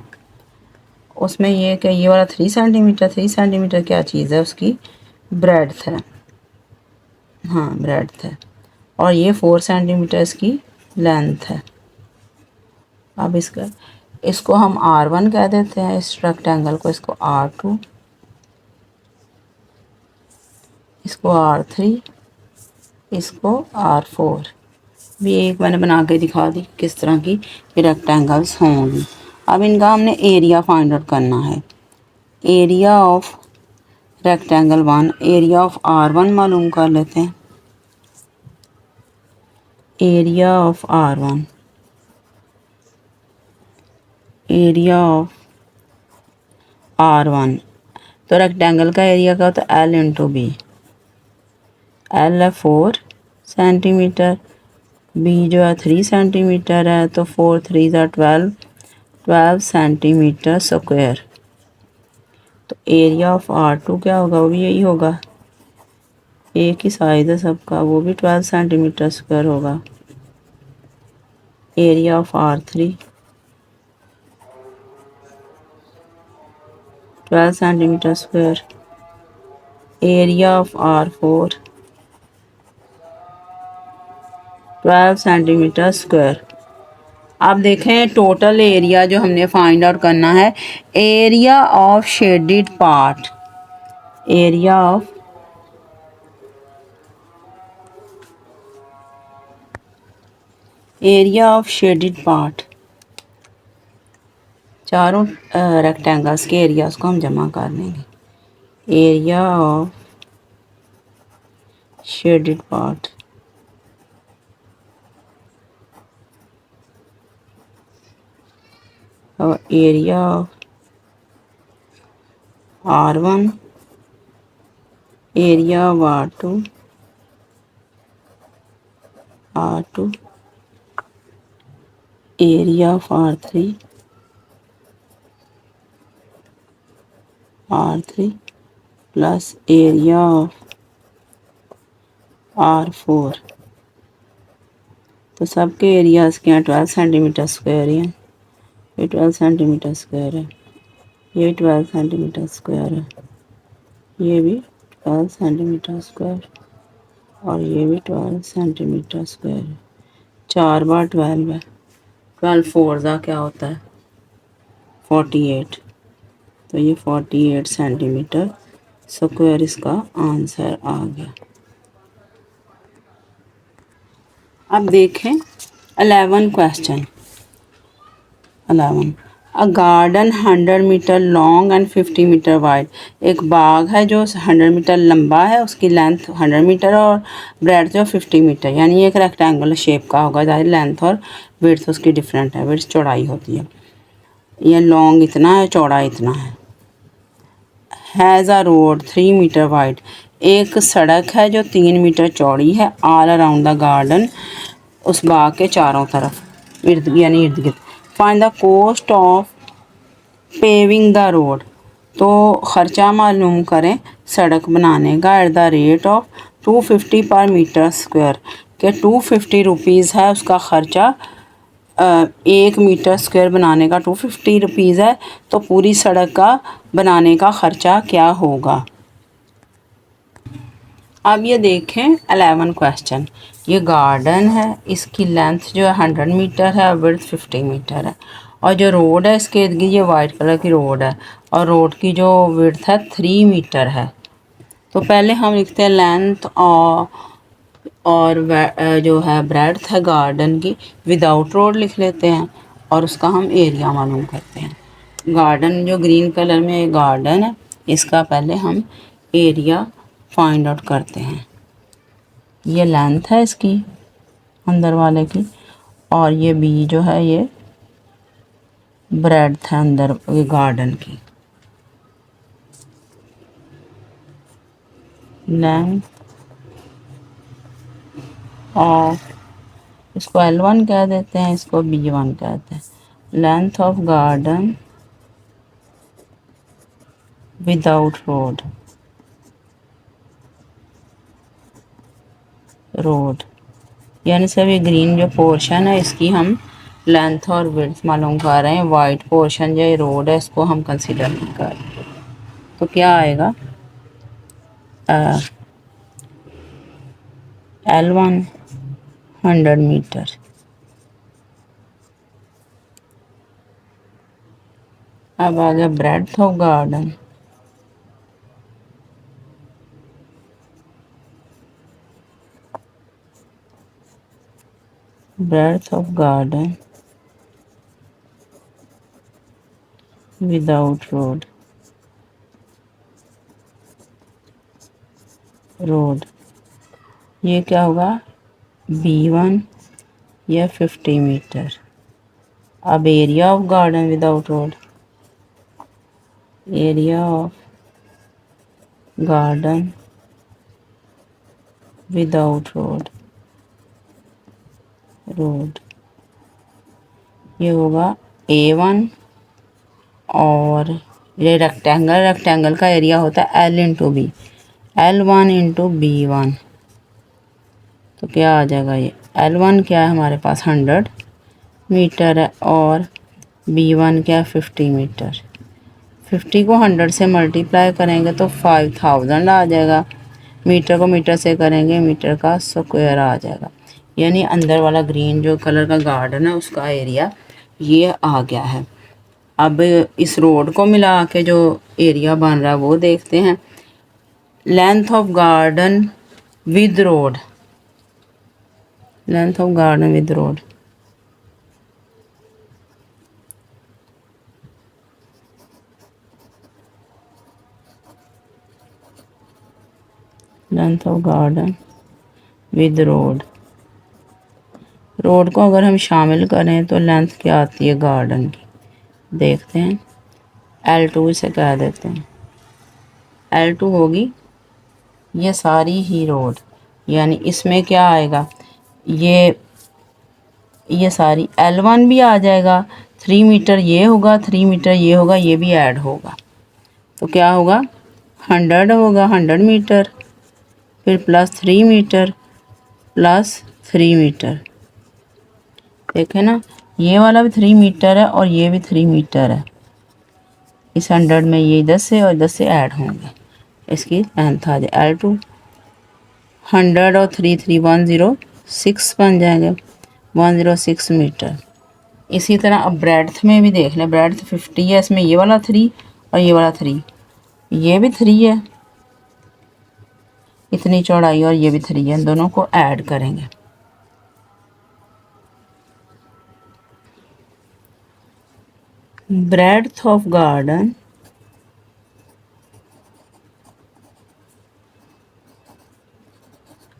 S1: उसमें ये कि ये वाला 3 सेंटीमीटर, 3 सेंटीमीटर क्या चीज़ है, उसकी ब्रेड्थ है, हाँ ब्रेड्थ है, और ये 4 सेंटीमीटर इसकी लेंथ है। अब इसको हम R1 कह देते हैं, इस रेक्टेंगल को, इसको R2, इसको R3, इसको R4। भी एक मैंने बना के दिखा दी किस तरह की ये रेक्टेंगल्स होंगी। अब इनका हमने एरिया फाइंड आउट करना है। Area of rectangle 1, area of R1 मालूम कर लेते हैं। Area of R1, area of R1, तो रेक्टेंगल का एरिया क्या होता है L इंटू बी। L है 4 सेंटीमीटर, B जो है 3 सेंटीमीटर है, तो 4 3 12 सेंटीमीटर स्क्वायर। तो एरिया ऑफ R2 क्या होगा, वो भी यही होगा, एक ही साइज है सबका, वो भी 12 सेंटीमीटर स्क्वायर होगा। Area of R3 12 centimetre square. Area of R4 12 centimetre square. अब देखें टोटल एरिया जो हमने फाइंड आउट करना है, area of shaded part, area of shaded part, चारों रेक्टेंगल्स के एरियाज को हम जमा कर लेंगे। एरिया ऑफ शेडिड पार्ट और area of R1, area of R2, area of R3 plus area of R4। तो सबके एरियाज के हैं 12 सेंटीमीटर स्क्वायर हैं, ये 12 सेंटीमीटर स्क्वायर है, ये 12 सेंटीमीटर स्क्वायर है, ये भी 12 सेंटीमीटर स्क्वायर और ये भी 12 सेंटीमीटर स्क्वायर है। 4 बार 12 है, 12 4 क्या होता है 48, तो ये 48 सेंटीमीटर स्क्वायर इसका आंसर आ गया। अब देखें 11 question. 11 a garden 100 metre long and 50 metre wide, एक बाग है जो 100 मीटर लंबा है, उसकी लेंथ 100 मीटर और ब्रेड्थ जो 50 मीटर, यानी एक रेक्टेंगुलर शेप का होगा, ज़ाहिर लेंथ और विड्थ उसकी डिफरेंट है, विड्थ चौड़ाई होती है। ये लॉन्ग इतना है, चौड़ा इतना है। Has a road 3 metre wide, एक सड़क है जो 3 मीटर चौड़ी है, ऑल अराउंड द गार्डन, उस बाग के चारों तरफ, यानी इर्द गिर्द। Find the cost of paving the road, तो ख़र्चा मालूम करें सड़क बनाने का, एट द रेट ऑफ 250 पर मीटर स्क्वायर, के 250 रुपीज़ है उसका ख़र्चा, 1 मीटर स्क्वायर बनाने का 250 रुपीज़ है, तो पूरी सड़क का बनाने का ख़र्चा क्या होगा। अब ये देखें 11 क्वेश्चन। ये गार्डन है, इसकी लेंथ जो है 100 मीटर है, विड्थ 50 मीटर है, और जो रोड है इसके इर्द गिर्द ये वाइट कलर की रोड है, और रोड की जो विड्थ है 3 मीटर है। तो पहले हम लिखते हैं लेंथ और जो है ब्रेड्थ है गार्डन की, विदाउट रोड लिख लेते हैं, और उसका हम एरिया मालूम करते हैं। गार्डन जो ग्रीन कलर में गार्डन है, इसका पहले हम एरिया फाइंड आउट करते हैं। ये लेंथ है इसकी अंदर वाले की, और ये बी जो है ये ब्रेड्थ है अंदर ये गार्डन की। लेंथ ऑफ, इसको L1 कह देते हैं, इसको B1 कहते हैं। Length of garden without road, यानी सब ये ग्रीन जो पोर्शन है इसकी हम लेंथ और विड्थ मालूम कर रहे हैं। वाइट पोर्शन जो ये रोड है इसको हम कंसीडर नहीं कर रहे। तो क्या आएगा L1 100 मीटर। अब आ गया breadth of garden, breadth of garden without road, ये क्या होगा B1 या 50 मीटर। अब area of garden without road, area of garden without road ये होगा A1, और ये रेक्टेंगल का एरिया होता है L into B, L1 into B1। तो क्या आ जाएगा, ये L1 क्या है हमारे पास 100 मीटर है, और B1 क्या 50 मीटर। 50 को 100 से मल्टीप्लाई करेंगे तो 5000 आ जाएगा, मीटर को मीटर से करेंगे मीटर का स्क्वायर आ जाएगा। यानी अंदर वाला ग्रीन जो कलर का गार्डन है उसका एरिया ये आ गया है। अब इस रोड को मिला के जो एरिया बन रहा है वो देखते हैं। Length of garden with road, length of garden with road, length of garden with road. Road को अगर हम शामिल करें तो लेंथ क्या आती है गार्डन की, देखते हैं। L2 इसे कह देते हैं। L2 होगी ये सारी ही रोड, यानी इसमें क्या आएगा, ये सारी L1 भी आ जाएगा। 3 मीटर ये होगा, 3 मीटर ये होगा, ये भी ऐड होगा तो क्या होगा 100 होगा, 100 मीटर। फिर प्लस 3 मीटर प्लस 3 मीटर, देखें ना, ये वाला भी 3 मीटर है और ये भी 3 मीटर है। इस 100 में ये 10 से और 10 से ऐड होंगे, इसकी लेंथ आ जाए L2। 100 और 3 106 बन जाएंगे, 106 मीटर। इसी तरह अब ब्रेड्थ में भी देख लें, ब्रेड्थ 50 है, इसमें ये वाला 3 और ये वाला 3, ये भी 3 है, इतनी चौड़ाई और ये भी 3 है, दोनों को ऐड करेंगे। Breadth of garden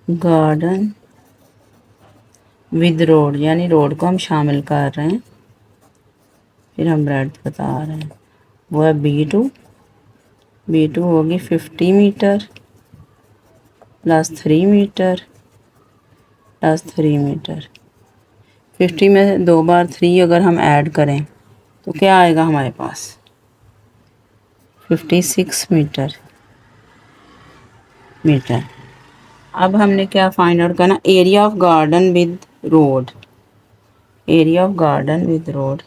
S1: garden with road, यानी रोड को हम शामिल कर रहे हैं, फिर हम ब्रेड्थ बता रहे हैं, वो है B2। B2 होगी 50 metre plus 3 metre plus 3 metre. 50 में 2 बार 3 अगर हम ऐड करें तो क्या आएगा हमारे पास 56 मीटर। अब हमने क्या फाइंड आउट करना, area of garden with road, area of garden with road,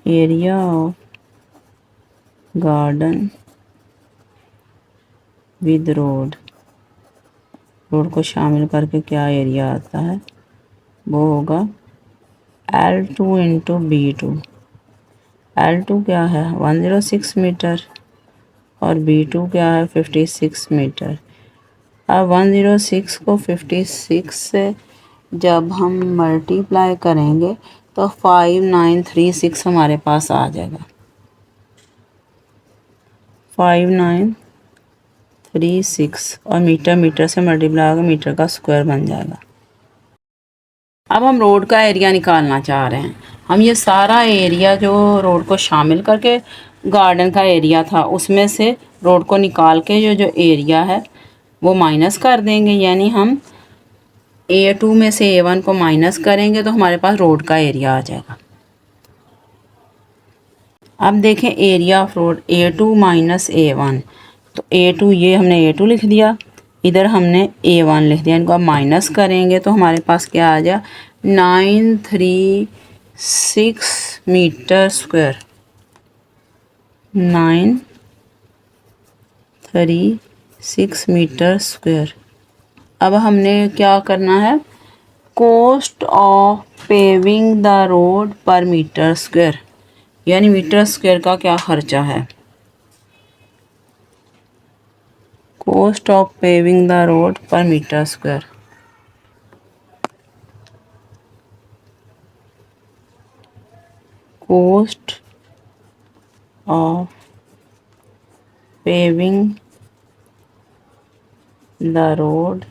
S1: area of garden with road, road को शामिल करके क्या एरिया आता है, वो होगा L2 इंटू B2। L2 क्या है 106 मीटर और B2 क्या है 56 मीटर। अब 106 को 56 से जब हम मल्टीप्लाई करेंगे तो 5936 हमारे पास आ जाएगा, 5936, और मीटर से मल्टीप्लाई होगा, मीटर का स्क्वायर बन जाएगा। अब हम रोड का एरिया निकालना चाह रहे हैं। हम ये सारा एरिया जो रोड को शामिल करके गार्डन का एरिया था उसमें से रोड को निकाल के जो एरिया है वो माइनस कर देंगे, यानी हम A2 में से A1 को माइनस करेंगे तो हमारे पास रोड का एरिया आ जाएगा। अब देखें area of road A2 minus A1, तो A2 ये हमने A2 लिख दिया, इधर हमने A1 लिख दिया, इनको अब माइनस करेंगे तो हमारे पास क्या आ जाए 936 मीटर स्क्वायर, 936 मीटर स्क्वायर। अब हमने क्या करना है, cost of paving the road per metre square, यानी मीटर स्क्वायर का क्या खर्चा है, cost of paving the road per metre square, cost of paving the road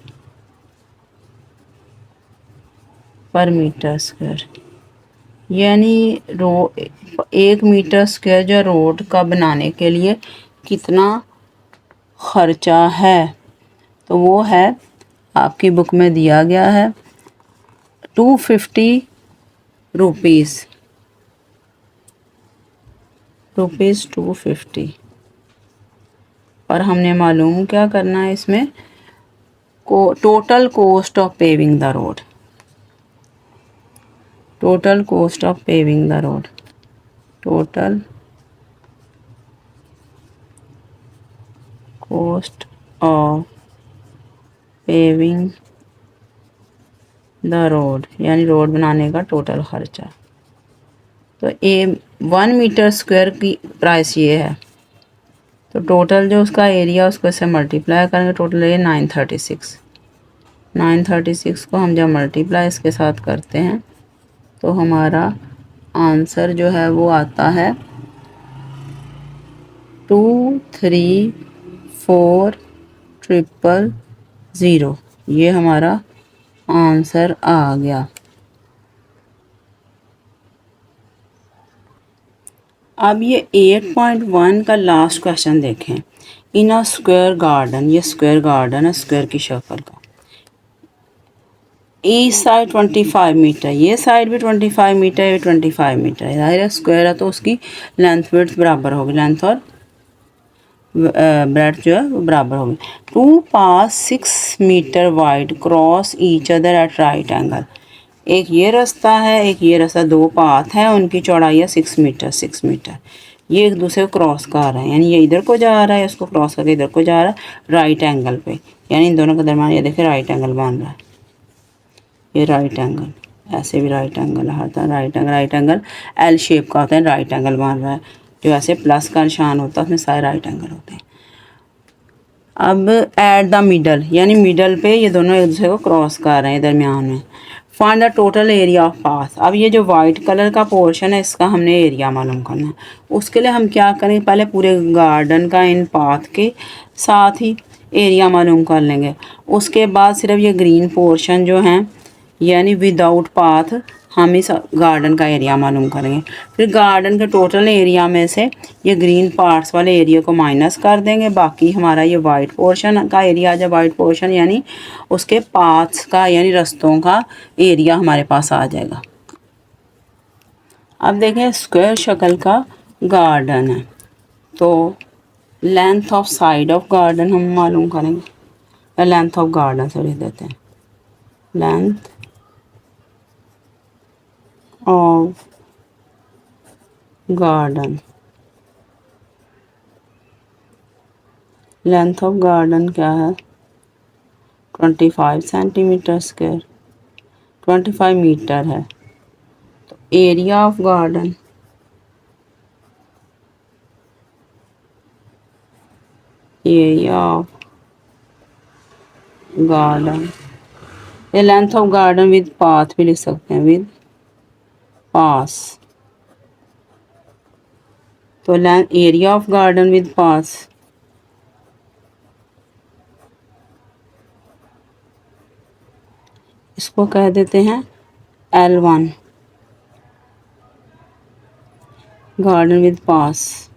S1: per metre square, यानी 1 मीटर स्क्वायर जो रोड का बनाने के लिए कितना खर्चा है, तो वो है आपकी बुक में दिया गया है 250 रुपीज़, 250। और हमने मालूम क्या करना है इसमें, total cost of paving the road, total cost of paving the road, total cost of paving the road, यानी रोड बनाने का टोटल खर्चा। तो 1 मीटर स्क्वायर की प्राइस ये है, तो टोटल जो उसका एरिया उसको इससे मल्टीप्लाई करेंगे, टोटल एरिया 936। 936 को हम जब मल्टीप्लाई इसके साथ करते हैं तो हमारा आंसर जो है वो आता है 234,000। ये हमारा आंसर आ गया। अब ये 8.1 का लास्ट क्वेश्चन देखें। इन अ स्क्वायर गार्डन, ये स्क्वायर गार्डन है स्क्वायर की शक्ल का। ईच साइड 25 मीटर, ये साइड भी 25 मीटर, ये 25 मीटर है। जाहिर है स्क्वायर है तो उसकी लेंथ विड्थ बराबर होगी, लेंथ और ब्रेड जो है वो बराबर होगी। 2 paths 6 metre wide cross each other at right angle. एक ये रास्ता है, एक ये रास्ता, दो पाथ है, उनकी चौड़ाई है 6 मीटर 6 मीटर। ये एक दूसरे को क्रॉस कर रहे हैं, यानी ये इधर को जा रहा है, इसको क्रॉस करके इधर को जा रहा है राइट एंगल पे, यानी इन दोनों के दरम्यान ये देखिए राइट एंगल बन रहा है। ये राइट एंगल, ऐसे भी राइट एंगल आता है, राइट एंगल एल शेप का होता है, राइट एंगल बन रहा है। जो ऐसे प्लस का निशान होता है उसमें सारे राइट एंगल होते हैं। अब एट द मिडल, यानी मिडल पे ये दोनों एक दूसरे को क्रॉस कर रहे हैं दरमियान में। Find the total area of path. अब ये जो वाइट कलर का पोर्शन है इसका हमने एरिया मालूम करना है। उसके लिए हम क्या करेंगे, पहले पूरे गार्डन का इन पाथ के साथ ही एरिया मालूम कर लेंगे। उसके बाद सिर्फ ये ग्रीन पोर्शन जो है यानी विदाउट पाथ हम इस गार्डन का एरिया मालूम करेंगे। फिर गार्डन के टोटल एरिया में से ये ग्रीन पार्ट्स वाले एरिया को माइनस कर देंगे, बाकी हमारा ये वाइट पोर्शन का एरिया आ जाए। वाइट पोर्शन यानी उसके पाथ्स का यानी रास्तों का एरिया हमारे पास आ जाएगा। अब देखें स्क्वायर शक्ल का गार्डन है तो length of side of garden हम मालूम करेंगे, लेंथ ऑफ गार्डन से लिख देते हैं, length of garden. Length of garden क्या है, 25 सेंटीमीटर स्क्वायर, 25 मीटर है। तो area of garden, area of garden, ये length of garden with path भी लिख सकते हैं, विद पास। तो area of garden with path इसको कह देते हैं L1, गार्डन विद पास।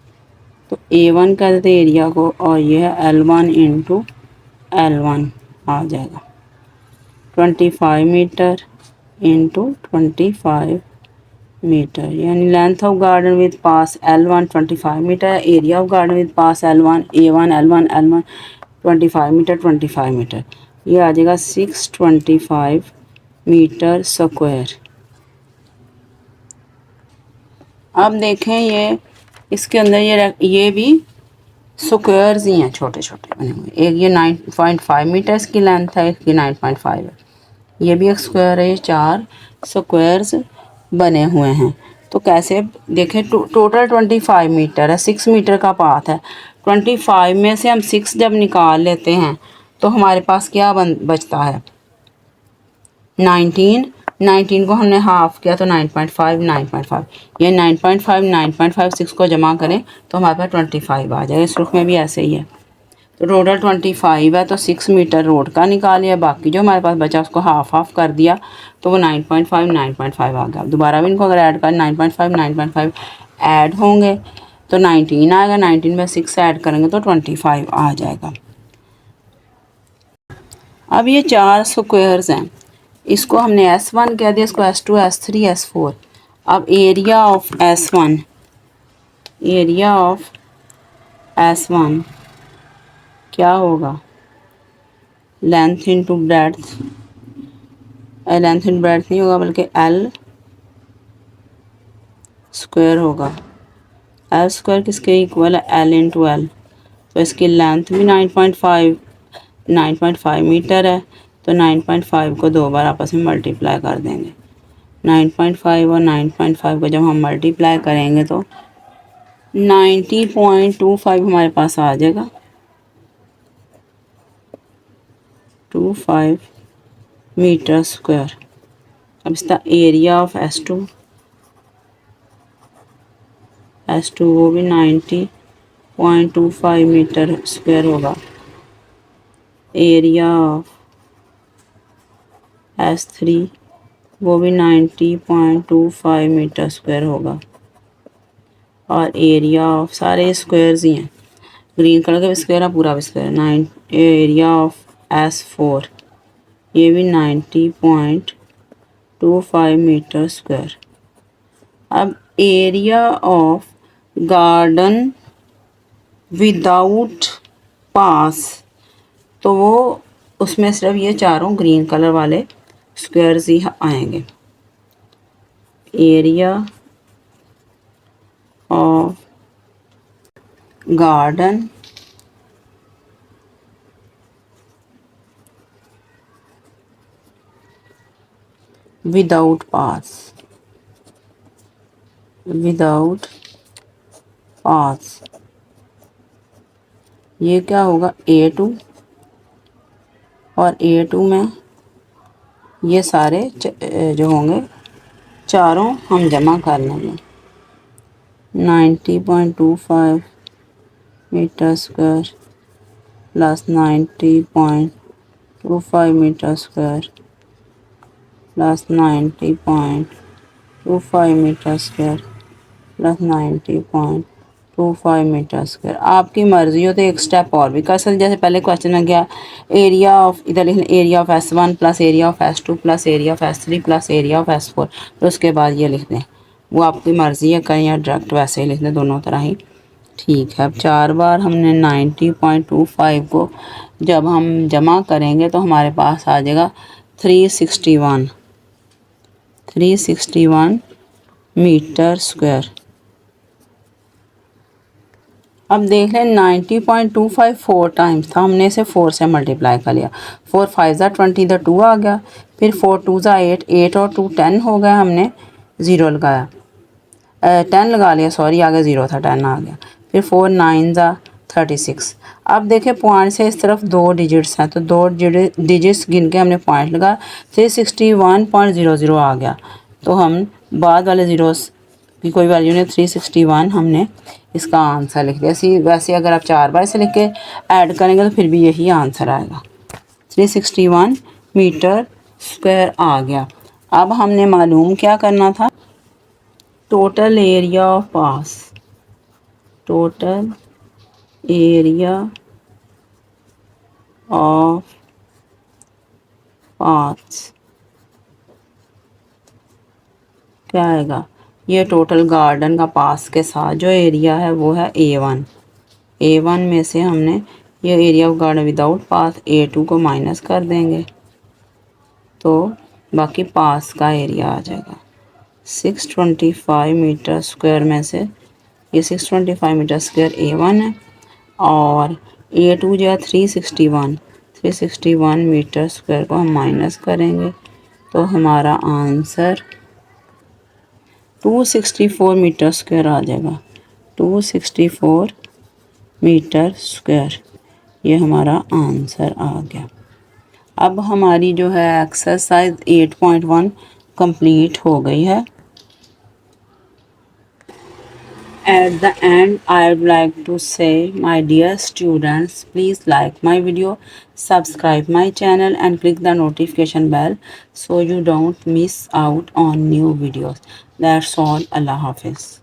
S1: तो A1 कह देते हैं एरिया को, और ये है L1 इंटू L1 आ जाएगा 25 मीटर इंटू 25 मीटर, यानी length of garden with paths L1 25 metre, area of garden with paths L1 A1 L1 25 metre 25 metre, ये आ जाएगा 625 मीटर स्क्वायर। अब देखें ये इसके अंदर ये भी स्क्वायर्स ही हैं छोटे छोटे बने हुए। एक ये 9.5 मीटर्स की लेंथ है, एक ये 9.5 है, ये भी एक स्क्वायर है। ये 4 स्क्वायर्स बने हुए हैं। तो कैसे देखें, टोटल 25 मीटर है, 6 मीटर का पाथ है। 25 में से हम 6 जब निकाल लेते हैं तो हमारे पास क्या बचता है, 19 को हमने हाफ किया तो 9.5 ये 9.5 6 को जमा करें तो हमारे पास 25 आ जाएगा। इस रूप में भी ऐसे ही है। तो टोटल 25 है, तो 6 मीटर रोड का निकालिए, बाकी जो हमारे पास बचा उसको हाफ कर दिया तो वो 9.5 आ गया। दोबारा भी इनको अगर ऐड करें 9.5 ऐड होंगे तो 19 आएगा, 19 में 6 ऐड करेंगे तो 25 आ जाएगा। अब ये 4 स्क्वायर्स हैं, इसको हमने S1 कह दिया, इसको S2 S3 S4। अब area of S1, area of S1 क्या होगा, length into breadth, length into breadth नहीं होगा बल्कि L स्क्वायर होगा। L स्क्वायर किसके इक्वल है, L इंटू L। तो इसकी लेंथ भी 9.5 9.5 मीटर है, तो 9.5 को 2 बार आपस में मल्टीप्लाई कर देंगे। 9.5 और 9.5 को जब हम मल्टीप्लाई करेंगे तो 90.25 हमारे पास आ जाएगा। 25 मीटर स्क्वायर। अब इसका एरिया ऑफ S2 वो भी 90.25 मीटर स्क्वायर होगा। एरिया ऑफ S3 वो भी 90.25 मीटर स्क्वायर होगा। और एरिया ऑफ सारे स्क्वायर्स ही हैं, ग्रीन कलर का भी स्क्वायर है, पूरा भी स्क्वायर है। एरिया ऑफ S4 ये भी 90.25 मीटर स्क्वायर। अब एरिया ऑफ गार्डन विदाउट पास, तो वो उसमें सिर्फ ये चारों ग्रीन कलर वाले स्क्वायर्स ही आएंगे। एरिया ऑफ गार्डन विदाउट पास, ये क्या होगा A2, और A2 में ये सारे जो होंगे चारों हम जमा कर लेंगे। 90.25 metre square plus 90.25 metre square plus 90.25 metre square plus 90.25 metre square. आपकी मर्ज़ी हो तो एक स्टेप और भी कर सकते, जैसे पहले क्वेश्चन में गया एरिया ऑफ, इधर लिखना area of S1 plus area of S2 plus area of S3 plus area of S4, तो उसके बाद ये लिख दें। वो आपकी मर्ज़ी है, कहीं या डायरेक्ट वैसे ही लिख दें, दोनों तरह ही ठीक है। अब 4 बार हमने 90.25 को जब हम जमा करेंगे तो हमारे पास आ जाएगा 361 मीटर स्क्वायर। अब देख लें 90.25 4 टाइम्स था, हमने इसे 4 से मल्टीप्लाई कर लिया। 4 5 ज़ा 20, इधर 2 आ गया, फिर 4 2 ज़ा 8, 8 और 2 10 हो गया, हमने 0 लगाया, 10 लगा लिया, सॉरी आगे 0 था, 10 आ गया। फिर 4 9 ज़ा 36। अब देखें पॉइंट से इस तरफ 2 डिजिट्स हैं, तो 2 डिजिट्स गिन के हमने पॉइंट लगा, 361.00 आ गया, तो हम बाद वाले ज़ीरोस की कोई वैल्यू नहीं, 361 हमने इसका आंसर लिख दिया। वैसे अगर आप 4 बार से लिख के ऐड करेंगे तो फिर भी यही आंसर आएगा, 361 मीटर स्क्वायर आ गया। अब हमने मालूम क्या करना था, total area of path, total area of path क्या आएगा, ये टोटल गार्डन का पास के साथ जो एरिया है वो है A1। A1 में से हमने ये area of garden without pass A2 को माइनस कर देंगे, तो बाकी पास का एरिया आ जाएगा। 625 मीटर स्क्वायर में से ये 625 मीटर स्क्वायर A1 है, और A2 जो है 361 मीटर स्क्वायर को हम माइनस करेंगे, तो हमारा आंसर 264 मीटर स्क्वायर आ जाएगा। 264 मीटर स्क्वायर, ये हमारा आंसर आ गया। अब हमारी जो है एक्सरसाइज 8.1 कंप्लीट हो गई है। At the end, I would like to say, my dear students, please like my video, subscribe my channel and click the notification bell so you don't miss out on new videos. That's all. Allah Hafiz.